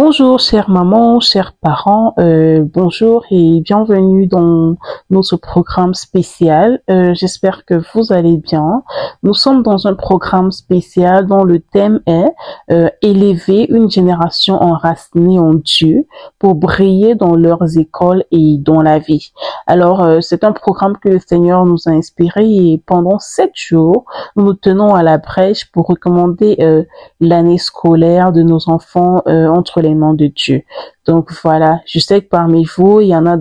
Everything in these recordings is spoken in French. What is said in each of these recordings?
Bonjour, chère maman, chers parents, bonjour et bienvenue dans notre programme spécial. J'espère que vous allez bien. Nous sommes dans un programme spécial dont le thème est élever une génération enracinée en Dieu pour briller dans leurs écoles et dans la vie. Alors, c'est un programme que le Seigneur nous a inspiré et pendant 7 jours, nous nous tenons à la brèche pour recommander l'année scolaire de nos enfants entre les mains de Dieu. Donc voilà, je sais que parmi vous, il y en a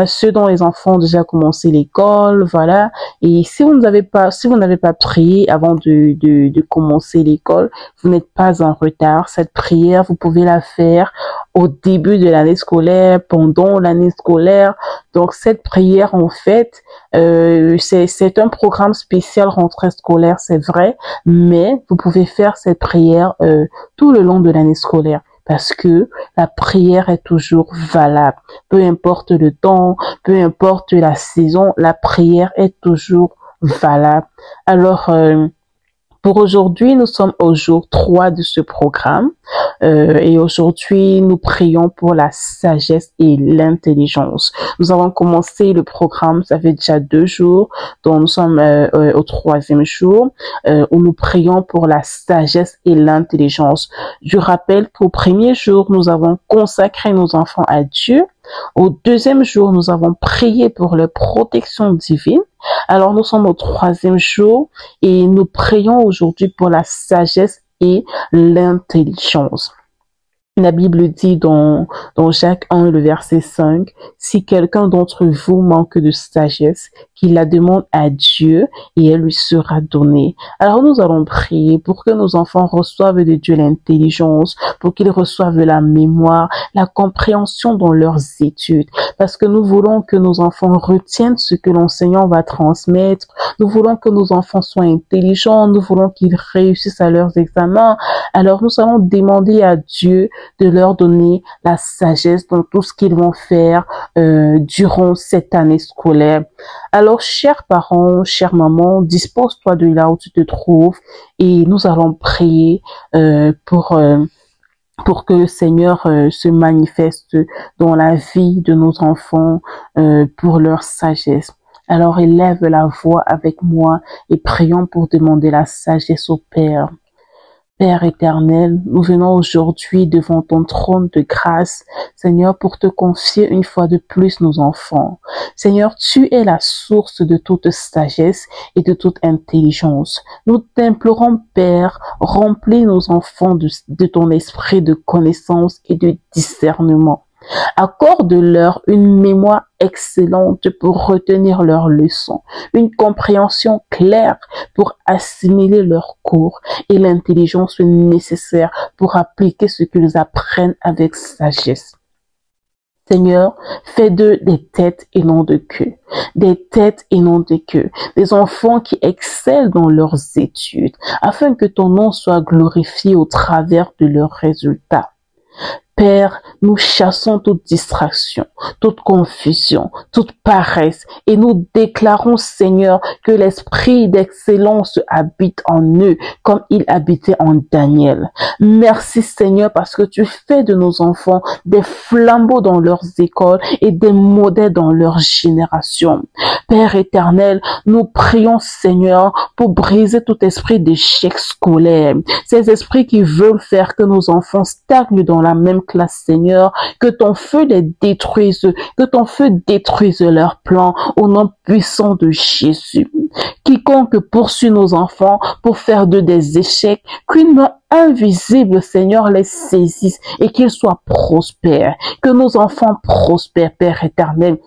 ceux dont les enfants ont déjà commencé l'école, voilà. Et si vous n'avez pas prié avant de commencer l'école, vous n'êtes pas en retard. Cette prière, vous pouvez la faire au début de l'année scolaire, pendant l'année scolaire. Donc cette prière, en fait, c'est un programme spécial rentrée scolaire, c'est vrai, mais vous pouvez faire cette prière tout le long de l'année scolaire. Parce que la prière est toujours valable. Peu importe le temps, peu importe la saison, la prière est toujours valable. Alors, pour aujourd'hui, nous sommes au jour 3 de ce programme et aujourd'hui, nous prions pour la sagesse et l'intelligence. Nous avons commencé le programme, ça fait déjà 2 jours, donc nous sommes au 3e jour où nous prions pour la sagesse et l'intelligence. Je rappelle qu'au premier jour, nous avons consacré nos enfants à Dieu. Au 2e jour, nous avons prié pour leur protection divine. Alors, nous sommes au 3e jour et nous prions aujourd'hui pour la sagesse et l'intelligence. La Bible dit dans Jacques 1, le verset 5, « Si quelqu'un d'entre vous manque de sagesse, qu'il la demande à Dieu et elle lui sera donnée. » Alors nous allons prier pour que nos enfants reçoivent de Dieu l'intelligence, pour qu'ils reçoivent la mémoire, la compréhension dans leurs études. Parce que nous voulons que nos enfants retiennent ce que l'enseignant va transmettre. Nous voulons que nos enfants soient intelligents. Nous voulons qu'ils réussissent à leurs examens. Alors nous allons demander à Dieu de leur donner la sagesse dans tout ce qu'ils vont faire durant cette année scolaire. Alors, chers parents, chère maman, dispose-toi de là où tu te trouves et nous allons prier pour que le Seigneur se manifeste dans la vie de nos enfants pour leur sagesse. Alors, élève la voix avec moi et prions pour demander la sagesse au Père. Père éternel, nous venons aujourd'hui devant ton trône de grâce, Seigneur, pour te confier une fois de plus nos enfants. Seigneur, tu es la source de toute sagesse et de toute intelligence. Nous t'implorons, Père, remplis nos enfants de ton esprit de connaissance et de discernement. Accorde-leur une mémoire excellente pour retenir leurs leçons, une compréhension claire pour assimiler leurs cours et l'intelligence nécessaire pour appliquer ce qu'ils apprennent avec sagesse. Seigneur, fais d'eux des têtes et non de queue, des têtes et non de queue, des enfants qui excellent dans leurs études, afin que ton nom soit glorifié au travers de leurs résultats. Père, nous chassons toute distraction, toute confusion, toute paresse et nous déclarons, Seigneur, que l'esprit d'excellence habite en eux comme il habitait en Daniel. Merci, Seigneur, parce que tu fais de nos enfants des flambeaux dans leurs écoles et des modèles dans leur génération. Père éternel, nous prions, Seigneur, pour briser tout esprit d'échec scolaire, ces esprits qui veulent faire que nos enfants stagnent dans la même classe, Seigneur, que ton feu les détruise, que ton feu détruise leurs plans au nom puissant de Jésus. Quiconque poursuit nos enfants pour faire d'eux des échecs, qu'une main invisible, Seigneur, les saisisse et qu'ils soient prospères, que nos enfants prospèrent, Père éternel.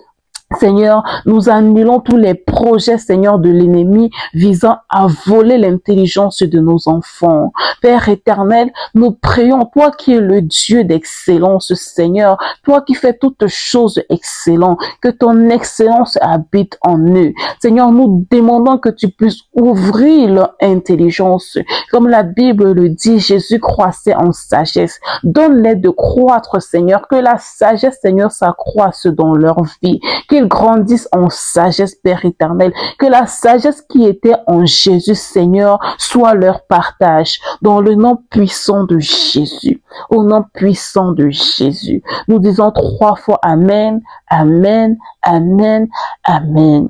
Seigneur, nous annulons tous les projets, Seigneur, de l'ennemi visant à voler l'intelligence de nos enfants. Père éternel, nous prions, toi qui es le Dieu d'excellence, Seigneur, toi qui fais toutes choses excellentes, que ton excellence habite en eux. Seigneur, nous demandons que tu puisses ouvrir leur intelligence. Comme la Bible le dit, Jésus croissait en sagesse. Donne-les de croître, Seigneur, que la sagesse, Seigneur, s'accroisse dans leur vie, qu'ils grandissent en sagesse, Père éternel, que la sagesse qui était en Jésus, Seigneur, soit leur partage, dans le nom puissant de Jésus, au nom puissant de Jésus. Nous disons 3 fois Amen, Amen, Amen, Amen.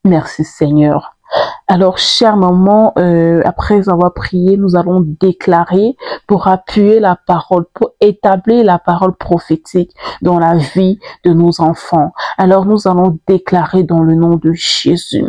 Merci Seigneur. Alors, chère maman, après avoir prié, nous allons déclarer pour appuyer la parole, pour établir la parole prophétique dans la vie de nos enfants. Alors, nous allons déclarer dans le nom de Jésus.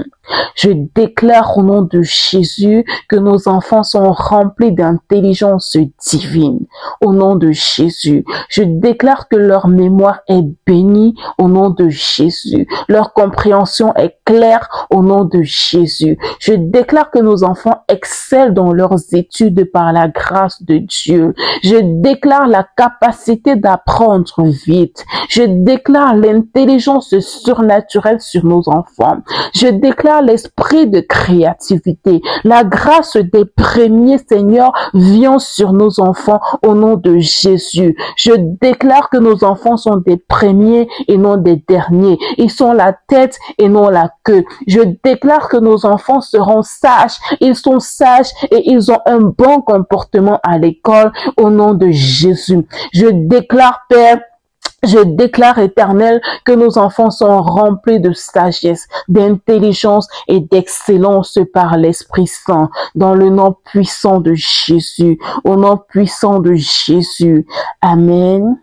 Je déclare au nom de Jésus que nos enfants sont remplis d'intelligence divine. Au nom de Jésus, je déclare que leur mémoire est bénie au nom de Jésus. Leur compréhension est claire au nom de Jésus. Je déclare que nos enfants excellent dans leurs études par la grâce de Dieu. Je déclare la capacité d'apprendre vite. Je déclare l'intelligence surnaturelle sur nos enfants. Je déclare l'esprit de créativité. La grâce des premiers, Seigneur, vient sur nos enfants au nom de Jésus. Je déclare que nos enfants sont des premiers et non des derniers. Ils sont la tête et non la queue. Je déclare que nos enfants seront sages. Ils sont sages et ils ont un bon comportement à l'école au nom de Jésus. Je déclare, Père, je déclare, Éternel, que nos enfants sont remplis de sagesse, d'intelligence et d'excellence par l'Esprit Saint, dans le nom puissant de Jésus, au nom puissant de Jésus. Amen.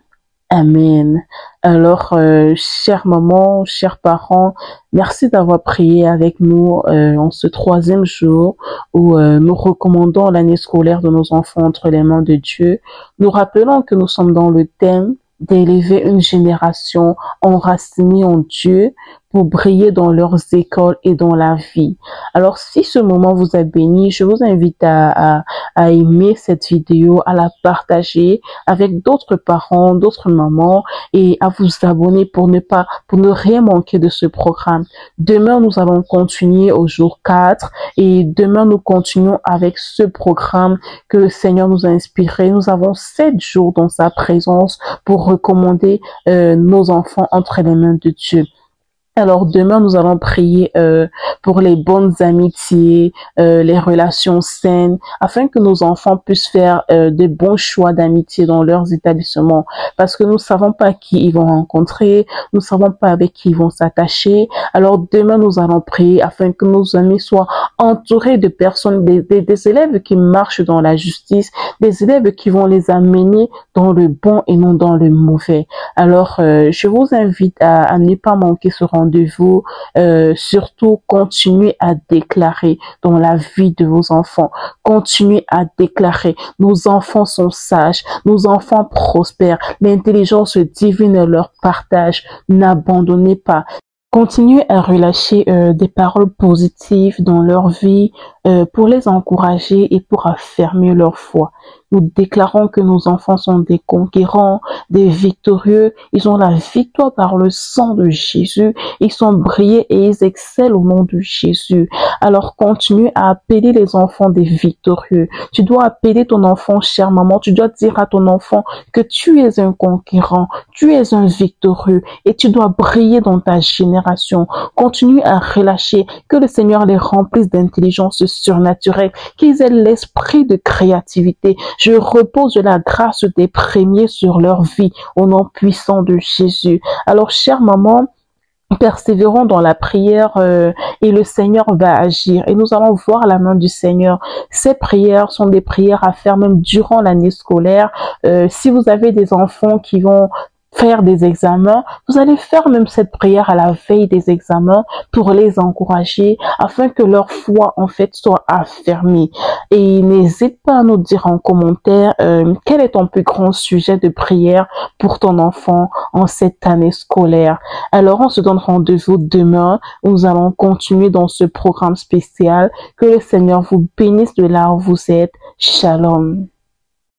Amen. Alors, chère maman, chers parents, merci d'avoir prié avec nous en ce 3e jour où nous recommandons l'année scolaire de nos enfants entre les mains de Dieu. Nous rappelons que nous sommes dans le thème d'élever une génération enracinée en Dieu pour briller dans leurs écoles et dans la vie. Alors, si ce moment vous a béni, je vous invite à aimer cette vidéo, à la partager avec d'autres parents, d'autres mamans et à vous abonner pour ne rien manquer de ce programme. Demain, nous allons continuer au jour 4 et demain, nous continuons avec ce programme que le Seigneur nous a inspiré. Nous avons 7 jours dans sa présence pour recommander nos enfants entre les mains de Dieu. Alors demain, nous allons prier pour les bonnes amitiés, les relations saines, afin que nos enfants puissent faire de bons choix d'amitié dans leurs établissements. Parce que nous ne savons pas qui ils vont rencontrer, nous ne savons pas avec qui ils vont s'attacher. Alors demain, nous allons prier afin que nos amis soient entourés de personnes, des élèves qui marchent dans la justice, des élèves qui vont les amener dans le bon et non dans le mauvais. Alors, je vous invite à ne pas manquer ce rendez-vous. Surtout, continuez à déclarer dans la vie de vos enfants. Continuez à déclarer. Nos enfants sont sages. Nos enfants prospèrent. L'intelligence divine leur partage. N'abandonnez pas. Continuez à relâcher des paroles positives dans leur vie pour les encourager et pour affermir leur foi. Nous déclarons que nos enfants sont des conquérants, des victorieux. Ils ont la victoire par le sang de Jésus. Ils sont brillés et ils excellent au nom de Jésus. Alors continue à appeler les enfants des victorieux. Tu dois appeler ton enfant, chère maman. Tu dois dire à ton enfant que tu es un conquérant, tu es un victorieux et tu dois briller dans ta génération. Continue à relâcher, que le Seigneur les remplisse d'intelligence surnaturelle, qu'ils aient l'esprit de créativité. Je repose la grâce des premiers sur leur vie au nom puissant de Jésus. Alors, chère maman, persévérons dans la prière et le Seigneur va agir et nous allons voir la main du Seigneur. Ces prières sont des prières à faire même durant l'année scolaire. Si vous avez des enfants qui vont faire des examens, vous allez faire même cette prière à la veille des examens pour les encourager afin que leur foi en fait soit affermie. Et n'hésite pas à nous dire en commentaire quel est ton plus grand sujet de prière pour ton enfant en cette année scolaire. Alors on se donne rendez-vous demain. Nous allons continuer dans ce programme spécial. Que le Seigneur vous bénisse de là où vous êtes. Shalom.